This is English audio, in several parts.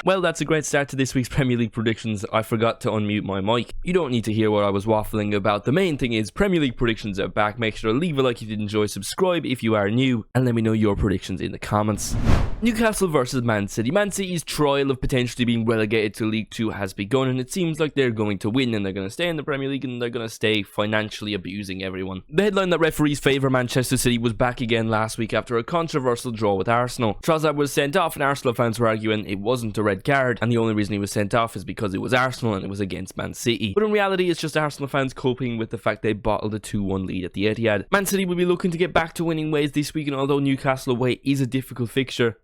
Well, that's a great start to this week's Premier League predictions. I forgot to unmute my mic. You don't need to hear what I was waffling about. The main thing is Premier League predictions are back. Make sure to leave a like if you did enjoy, subscribe if you are new, and let me know your predictions in the comments. Newcastle versus Man City. Man City's trial of potentially being relegated to League 2 has begun, and it seems like they're going to win, and they're going to stay in the Premier League, and they're going to stay financially abusing everyone. The headline that referees favour Manchester City was back again last week after a controversial draw with Arsenal. Trossard was sent off, and Arsenal fans were arguing it wasn't a red card, and the only reason he was sent off is because it was Arsenal and it was against Man City. But in reality, it's just Arsenal fans coping with the fact they bottled a 2-1 lead at the Etihad. Man City will be looking to get back to winning ways this week, and although Newcastle away is a difficult fixture,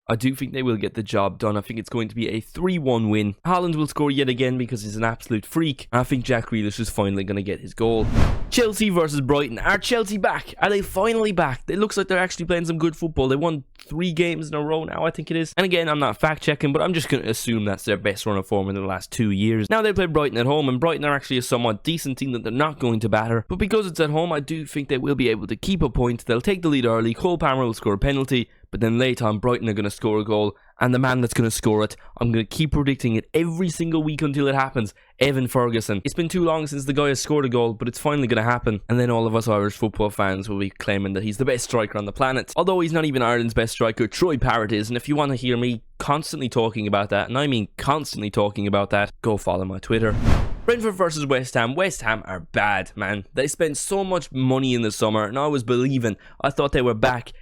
I do think they will get the job done. I think it's going to be a 3-1 win. Haaland will score yet again because he's an absolute freak. And I think Jack Grealish is finally going to get his goal. Chelsea versus Brighton. Are Chelsea back? Are they finally back? It looks like they're actually playing some good football. They won 3 games in a row now, I think it is. And again, I'm not fact checking, but I'm just going to assume that's their best run of form in the last 2 years. Now they play Brighton at home, and Brighton are actually a somewhat decent team that they're not going to batter. But because it's at home, I do think they will be able to keep a point. They'll take the lead early. Cole Palmer will score a penalty. But then late on, Brighton are going to score a goal, and the man that's going to score it, I'm going to keep predicting it every single week until it happens, Evan Ferguson. It's been too long since the guy has scored a goal, but it's finally going to happen, and then all of us Irish football fans will be claiming that he's the best striker on the planet. Although he's not even Ireland's best striker, Troy Parrott is, and if you want to hear me constantly talking about that, and I mean constantly talking about that, go follow my Twitter. Brentford versus West Ham. West Ham are bad, man. They spent so much money in the summer, and I was believing. I thought they were back.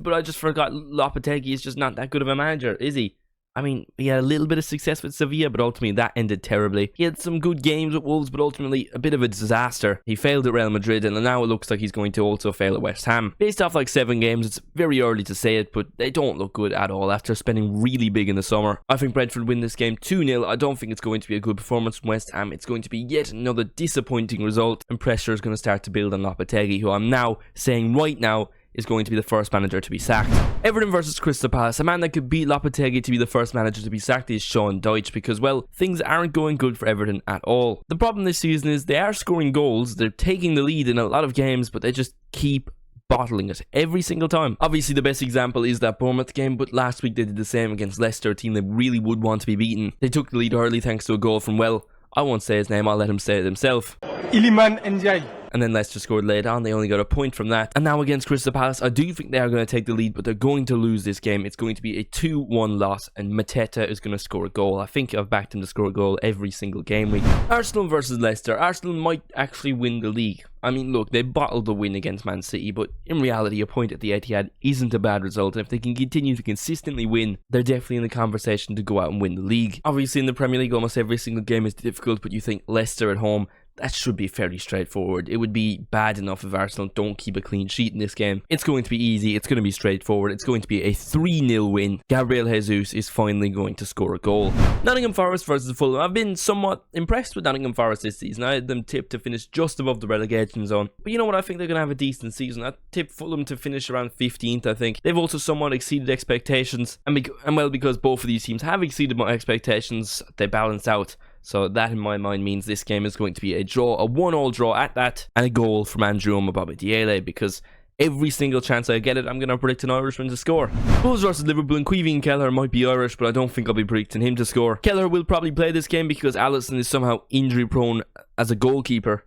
But I just forgot Lopetegui is just not that good of a manager, is he? I mean, he had a little bit of success with Sevilla, but ultimately that ended terribly. He had some good games with Wolves, but ultimately a bit of a disaster. He failed at Real Madrid, and now it looks like he's going to also fail at West Ham. Based off like 7 games, it's very early to say it, but they don't look good at all after spending really big in the summer. I think Brentford win this game 2-0. I don't think it's going to be a good performance from West Ham. It's going to be yet another disappointing result, and pressure is going to start to build on Lopetegui, who I'm now saying right now is going to be the first manager to be sacked. Everton versus Crystal Palace. A man that could beat Lopetegui to be the first manager to be sacked is Sean Dyche, because, well, things aren't going good for Everton at all. The problem this season is they are scoring goals, they're taking the lead in a lot of games, but they just keep bottling it every single time. Obviously, the best example is that Bournemouth game, but last week they did the same against Leicester, a team that really would want to be beaten. They took the lead early thanks to a goal from, well, I won't say his name, I'll let him say it himself. Iliman Ndiaye. And then Leicester scored late on. They only got a point from that. And now against Crystal Palace, I do think they are going to take the lead, but they're going to lose this game. It's going to be a 2-1 loss, and Mateta is going to score a goal. I think I've backed him to score a goal every single game week. Arsenal versus Leicester. Arsenal might actually win the league. I mean, look, they bottled the win against Man City, but in reality, a point at the Etihad isn't a bad result. And if they can continue to consistently win, they're definitely in the conversation to go out and win the league. Obviously, in the Premier League, almost every single game is difficult, but you think Leicester at home, that should be fairly straightforward. It would be bad enough if Arsenal don't keep a clean sheet in this game. It's going to be easy. It's going to be straightforward. It's going to be a 3-0 win. Gabriel Jesus is finally going to score a goal. Nottingham Forest versus Fulham. I've been somewhat impressed with Nottingham Forest this season. I had them tipped to finish just above the relegation zone. But you know what? I think they're going to have a decent season. I tipped Fulham to finish around 15th, I think. They've also somewhat exceeded expectations. And well, because both of these teams have exceeded my expectations, they balance out. So that in my mind means this game is going to be a draw, a 1-1 draw at that, and a goal from Andrew Mbabadiele, because every single chance I get it, I'm going to predict an Irishman to score. Wolves versus Liverpool, and Queeveen Kelleher might be Irish, but I don't think I'll be predicting him to score. Kelleher will probably play this game because Alisson is somehow injury prone as a goalkeeper.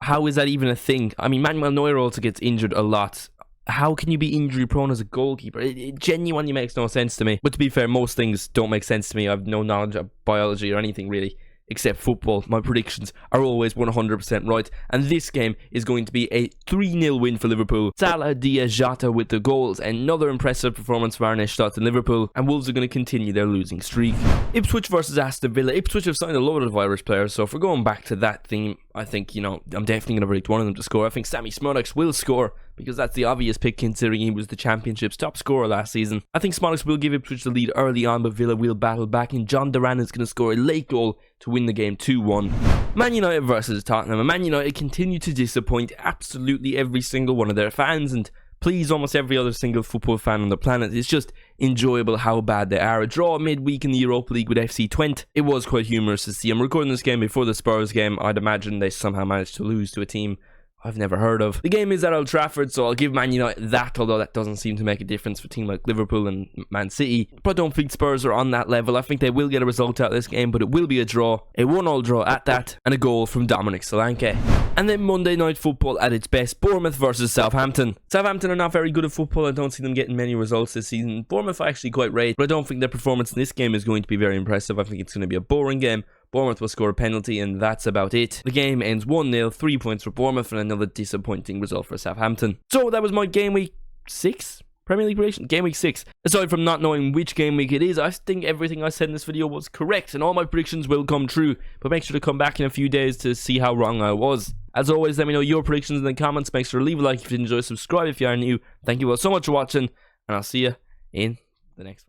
How is that even a thing? I mean, Manuel Neuer also gets injured a lot. How can you be injury prone as a goalkeeper? It genuinely makes no sense to me. But to be fair, most things don't make sense to me. I have no knowledge of biology or anything really, except football. My predictions are always 100% right, and this game is going to be a 3-0 win for Liverpool. Salah, Diaz, Jota with the goals. Another impressive performance for Arne Slot in Liverpool, and Wolves are going to continue their losing streak. Ipswich versus Aston Villa. Ipswich have signed a load of Irish players, so if we're going back to that theme, I think, I'm definitely going to predict one of them to score. I think Sammy Smolaks will score, because that's the obvious pick considering he was the Championship's top scorer last season. I think Smolaks will give Ipswich the lead early on, but Villa will battle back, and John Duran is going to score a late goal to win the game 2-1. Man United versus Tottenham. And Man United continue to disappoint absolutely every single one of their fans, and please almost every other single football fan on the planet. It's just enjoyable how bad they are. A draw midweek in the Europa League with FC Twente. It was quite humorous to see. I'm recording this game before the Spurs game. I'd imagine they somehow managed to lose to a team I've never heard of. The game is at Old Trafford, so I'll give Man United that, although that doesn't seem to make a difference for a team like Liverpool and Man City. But I don't think Spurs are on that level. I think they will get a result out of this game, but it will be a draw. A 1-1 draw at that, and a goal from Dominic Solanke. And then Monday Night Football at its best, Bournemouth versus Southampton. Southampton are not very good at football. I don't see them getting many results this season. Bournemouth are actually quite rate, but I don't think their performance in this game is going to be very impressive. I think it's going to be a boring game. Bournemouth will score a penalty, and that's about it. The game ends 1-0, 3 points for Bournemouth, and another disappointing result for Southampton. So that was my Game Week 6 Premier League prediction. Game Week 6. Aside from not knowing which Game Week it is, I think everything I said in this video was correct, and all my predictions will come true. But make sure to come back in a few days to see how wrong I was. As always, let me know your predictions in the comments. Make sure to leave a like if you enjoy, subscribe if you are new. Thank you all so much for watching, and I'll see you in the next one.